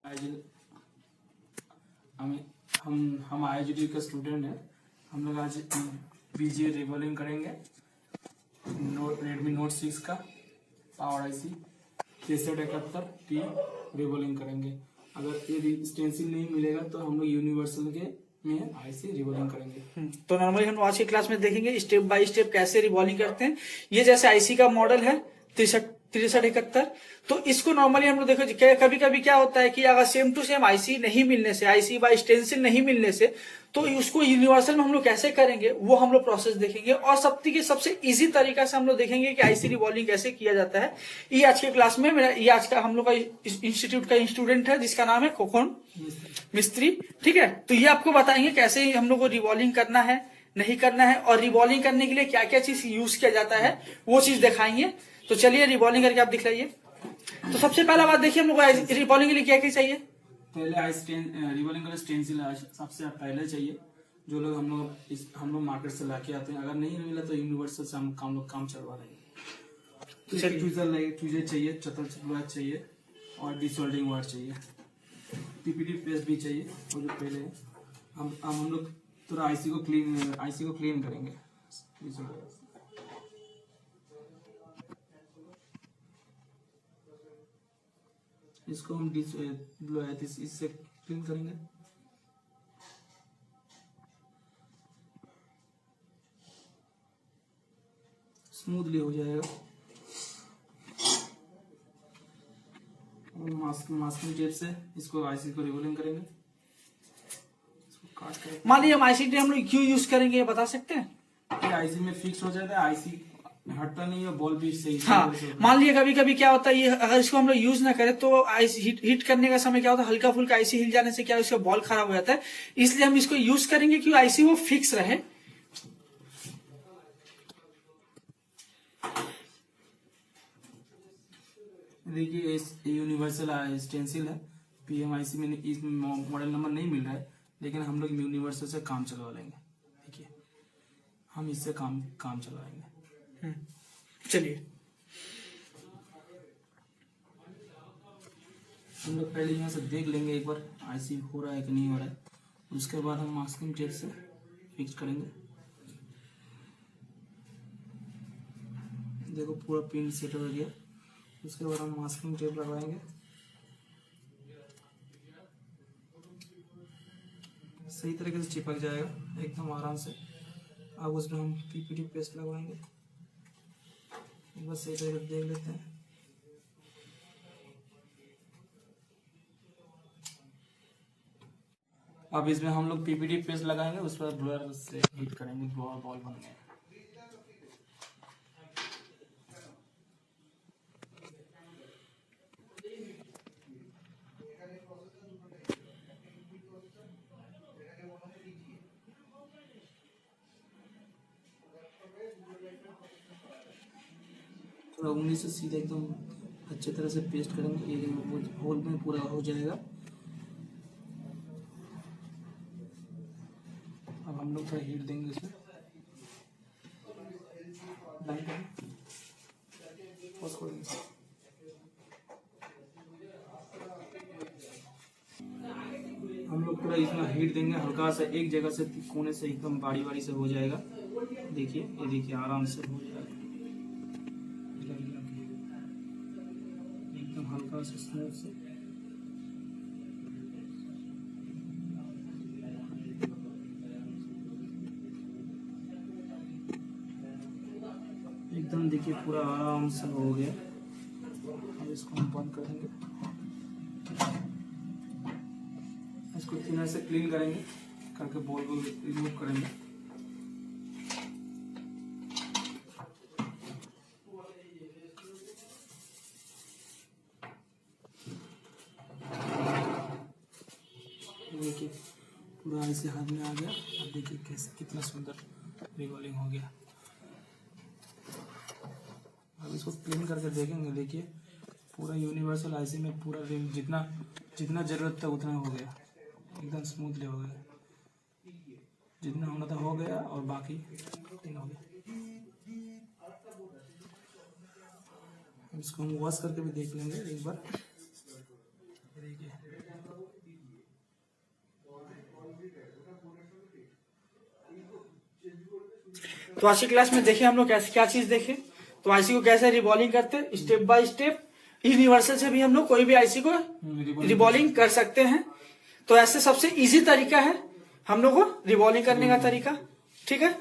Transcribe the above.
आज हम IGT का स्टूडेंट हैं। हम लोग आज BGA रिवॉल्विंग करेंगे। रेडमी नोट 6 का पावर IC 6371T रिवॉल्विंग करेंगे। अगर ये स्टेंसिल नहीं मिलेगा तो हम लोग यूनिवर्सल के में IC रिवॉल्विंग करेंगे। तो नॉर्मली हम आज की क्लास में देखेंगे स्टेप बाय स्टेप कैसे रिवॉल्विंग करते हैं। ये जैसे आईसी का मॉडल है 6371, तो इसको नॉर्मली हम लोग देखो कभी कभी क्या होता है कि अगर सेम टू सेम आईसी नहीं मिलने से, आईसी बाय स्टेंसिल नहीं मिलने से, तो उसको यूनिवर्सल में हम लोग कैसे करेंगे वो हम लोग प्रोसेस देखेंगे। और सबसे इजी तरीका से हम लोग देखेंगे कि आईसी रिवॉल्विंग कैसे किया जाता है। ये आज की क्लास में ये आज का हम लोग का इंस्टीट्यूट का स्टूडेंट है जिसका नाम है खोखोन मिस्त्री। ठीक है, तो ये आपको बताएंगे कैसे हम लोग को रिवॉल्विंग करना है, नहीं करना है, और रिवॉल्विंग करने के लिए क्या क्या चीज यूज किया जाता है वो चीज दिखाएंगे। तो चलिए रिवॉल्विंग करके आप दिखलाइए। तो सबसे पहला बात देखिए, हम लोग रिवॉल्विंग के लिए क्या क्या चाहिए। पहले रिवॉल्विंग का स्टेंसिल सबसे पहले चाहिए, जो लोग हम लोग मार्केट से लाके आते हैं। अगर नहीं मिला तो यूनिवर्सल से हम लोग काम चलवा रहे हैं। तो चूजर चाहिए, चतुर्भुज चाहिए, और डिसोल्डिंग वायर चाहिए, पीपीटी पेस्ट भी चाहिए। और जो पहले हम लोग थोड़ा आईसी को क्लीन करेंगे। इसको हम इससे क्लीन करेंगे। स्मूथली हो जाएगा। और मास्किंग टेप से इसको आईसी को रिवॉल्विंग करेंगे। मान लीजिए हम आईसी हम लोग क्यों यूज करेंगे ये बता सकते हैं। आईसी में फिक्स हो जाता है, आईसी हटता नहीं है, बॉल भी सही। हाँ, मान लीजिए कभी कभी क्या होता है, ये अगर इसको हम लोग यूज ना करें तो आईसी हिट करने का समय क्या होता है, हल्का फुल्का आईसी हिल जाने से क्या इसका बॉल खराब हो जाता है। इसलिए हम इसको यूज करेंगे कि आईसी वो फिक्स रहे। देखिए यूनिवर्सल स्टेंसिल है, PMIC में इस मॉडल नंबर नहीं मिल रहा है, लेकिन हम लोग यूनिवर्सल से काम चलवा लेंगे। देखिए हम इससे काम चलवाएंगे। चलिए हम लोग पहले यहाँ से देख लेंगे एक बार आईसी हो रहा है कि नहीं हो रहा है। उसके बाद हम मास्किंग टेप से फिक्स करेंगे। देखो पूरा पिन सेट हो गया। उसके बाद हम मास्किंग टेप लगाएंगे। सही तरीके से चिपक जाएगा एकदम आराम से। अब उसमें हम पीपीटी पेस्ट लगवाएंगे। एक बार सही तरीके से देख लेते हैं। अब इसमें हम लोग पीपीटी पेस्ट लगाएंगे, उस पर ब्लोअर से हीट करेंगे, ब्लोअर बॉल बन गए। थोड़ा उंगली से सीधे एकदम अच्छे तरह से पेस्ट करेंगे, ये होल में पूरा हो जाएगा। अब हम लोग थोड़ा हीट देंगे इसमें। हम लोग पूरा इसमें हीट देंगे, हल्का सा एक जगह से कोने से एकदम बारी से हो जाएगा। देखिए ये देखिए आराम से हो जाएगा, एकदम हल्का से स्मूथ से। एकदम देखिए पूरा आराम से हो गया। अब इसको हम बंद करेंगे, इसको थिनर से क्लीन करेंगे करके बॉल को रिमूव करेंगे। देखिए पूरा ऐसे हाथ में आ गया। अब देखिए कैसे कितना सुंदर रिवॉल्विंग हो गया। अब इसको क्लीन करके देखेंगे। देखिए पूरा यूनिवर्सल आईसी में पूरा रिंग जितना जरूरत था उतना हो गया, एकदम स्मूथली हो गया। जितना होना था हो गया और बाकी हो गया। इसको हम वॉश करके भी देख लेंगे एक बार। देखिए तो आज की क्लास में देखे हम लोग कैसे क्या चीज देखे, तो आईसी को कैसे रिवॉल्विंग करते हैं स्टेप बाय स्टेप। यूनिवर्सल से भी हम लोग कोई भी आईसी को रिवॉल्विंग कर सकते हैं। तो ऐसे सबसे इजी तरीका है हम लोग को रिवॉल्विंग करने का तरीका। ठीक है।